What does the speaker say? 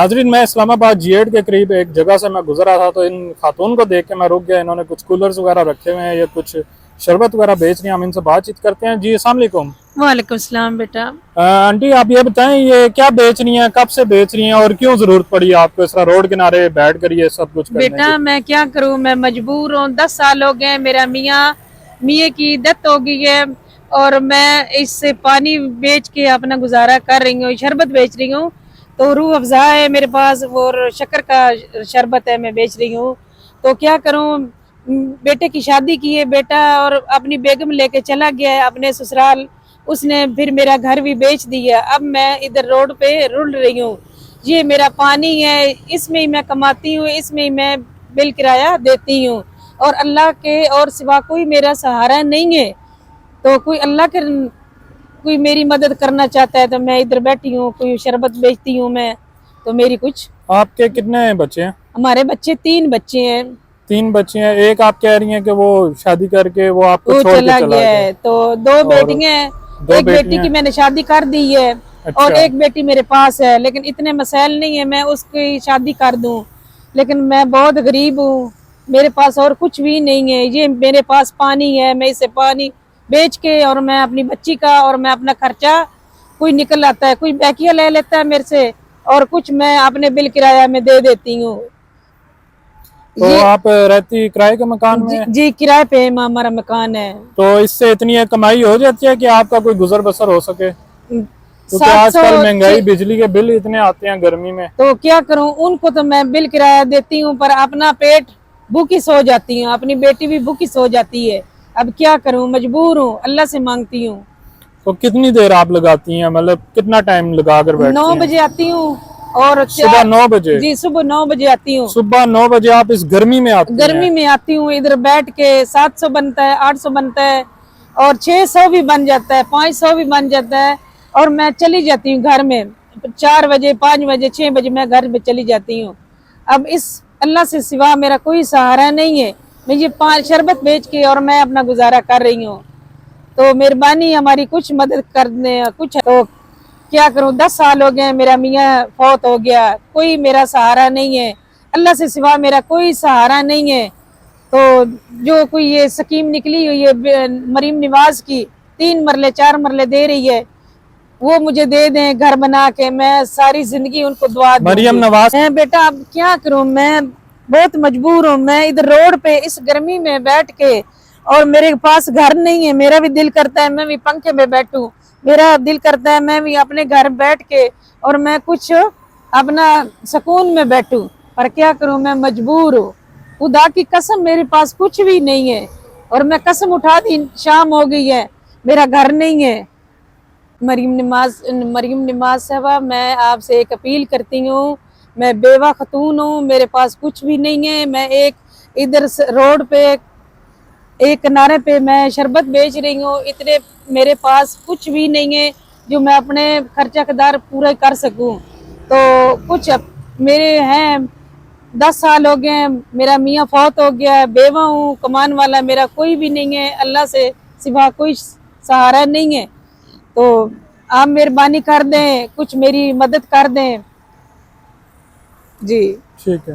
नाजरीन, मैं इस्लामाबाद G8 के करीब एक जगह से मैं गुजरा था तो इन खातून को देख के मैं रुक गया। इन्होंने कुछ कूलर्स वगैरह रखे हुए हैं, ये कुछ शरबत वगैरह बेच रही हैं। हम इनसे बातचीत करते हैं। जी अस्सलाम वालेकुम। वालेकुम सलाम बेटा। आंटी, आप ये बताएं, ये क्या बेच रही हैं, कब से बेच रही हैं और क्यों जरूरत पड़ी आपको इस तरह रोड किनारे बैठ कर ये सब कुछ करने बेटा की? मैं क्या करूं, मैं मजबूर हूँ। 10 साल हो गए, मेरा मियाँ की डेथ हो गई है और मैं इससे पानी बेच के अपना गुजारा कर रही हूँ। शरबत बेच रही हूँ, तो रूह अफ़ज़ा है मेरे पास और शक्कर का शरबत है, मैं बेच रही हूँ। तो क्या करूँ, बेटे की शादी की है बेटा और अपनी बेगम लेके चला गया है अपने ससुराल। उसने फिर मेरा घर भी बेच दिया। अब मैं इधर रोड पे रुल रही हूँ। ये मेरा पानी है, इसमें ही मैं कमाती हूँ, इसमें ही मैं बिल किराया देती हूँ और अल्लाह के और सिवा कोई मेरा सहारा नहीं है। तो कोई अल्लाह के कोई मेरी मदद करना चाहता है तो मैं इधर बैठी हूँ, कोई शरबत बेचती हूँ मैं। तो मेरी कुछ, आपके कितने बच्चे हैं? हमारे बच्चे 3 बच्चे हैं। 3 बच्चे हैं। एक आप कह रही हैं कि वो शादी करके वो आपको वो छोड़ के चला चला गया गया है, तो 2 बेटी और हैं। 2 एक बेटी की बेटियां? मैंने शादी कर दी है और अच्छा। एक बेटी मेरे पास है, लेकिन इतने मसाइल नहीं है मैं उसकी शादी कर दूं। लेकिन मैं बहुत गरीब हूँ, मेरे पास और कुछ भी नहीं है। ये मेरे पास पानी है, मैं इसे पानी बेच के और मैं अपनी बच्ची का और मैं अपना खर्चा कोई निकल आता है, कोई बैकिया ले लेता है मेरे से और कुछ मैं अपने बिल किराया में दे देती हूँ। तो ये आप रहती किराए के मकान में? जी किराए पे हमारा मकान है। तो इससे इतनी कमाई हो जाती है कि आपका कोई गुजर बसर हो सके? क्योंकि सात सौ आजकल महंगाई, बिजली के बिल इतने आते हैं गर्मी में। तो क्या करूं, उनको तो मैं बिल किराया देती हूँ पर अपना पेट भूखी सो जाती हूँ, अपनी बेटी भी भूखी सो जाती है। अब क्या करूं, मजबूर हूँ, अल्लाह से मांगती हूँ। तो कितनी देर आप लगाती हैं, मतलब कितना टाइम लगा कर नौ बैठती हैं? बजे आती हूँ और सुबह 4, 9 बजे? जी सुबह 9 बजे आती हूँ। सुबह 9 बजे आप इस गर्मी में आती हैं? गर्मी में आती हूँ, इधर बैठ के 700 बनता है, 800 बनता है और 600 भी बन जाता है, 500 भी बन जाता है और मैं चली जाती हूँ घर में। 4 बजे, 5 बजे, 6 बजे मैं घर में चली जाती हूँ। अब इस अल्लाह से सिवा मेरा कोई सहारा नहीं है। मैं ये 5 शरबत बेच के और मैं अपना गुजारा कर रही हूँ। तो मेहरबानी हमारी कुछ मदद करने कुछ। तो क्या करूं, 10 साल हो गए, मेरा मियाँ फौत हो गया, कोई मेरा सहारा नहीं है, अल्लाह से सिवा मेरा कोई सहारा नहीं है। तो जो कोई ये स्कीम निकली हुई है मरीम निवाज की, 3 मरले 4 मरले दे रही है, वो मुझे दे दें घर बना के, मैं सारी जिंदगी उनको दुआ मरियम दूंगी। नवाज? मैं बेटा अब क्या करूं, मैं बहुत मजबूर हूँ। मैं इधर रोड पे इस गर्मी में बैठ के और मेरे पास घर नहीं है। मेरा भी दिल करता है मैं भी पंखे में बैठूं, मेरा दिल करता है मैं भी अपने घर बैठ के और मैं कुछ अपना सुकून में बैठूं, पर क्या करूं, मैं मजबूर हूँ। खुदा की कसम मेरे पास कुछ भी नहीं है और मैं कसम उठा दी, शाम हो गई है, मेरा घर नहीं है। मरियम नमाज साहबा, मैं आपसे एक अपील करती हूँ। मैं बेवा खतून हूँ, मेरे पास कुछ भी नहीं है। मैं एक इधर रोड पे एक किनारे पे मैं शरबत बेच रही हूँ। इतने मेरे पास कुछ भी नहीं है जो मैं अपने खर्चा कदार पूरा कर सकूं। तो कुछ मेरे हैं, 10 साल हो गए, मेरा मियाँ फौत हो गया, बेवा हूँ, कमान वाला मेरा कोई भी नहीं है, अल्लाह से सिवा कोई सहारा नहीं है। तो आप मेहरबानी कर दें, कुछ मेरी मदद कर दें। जी ठीक है।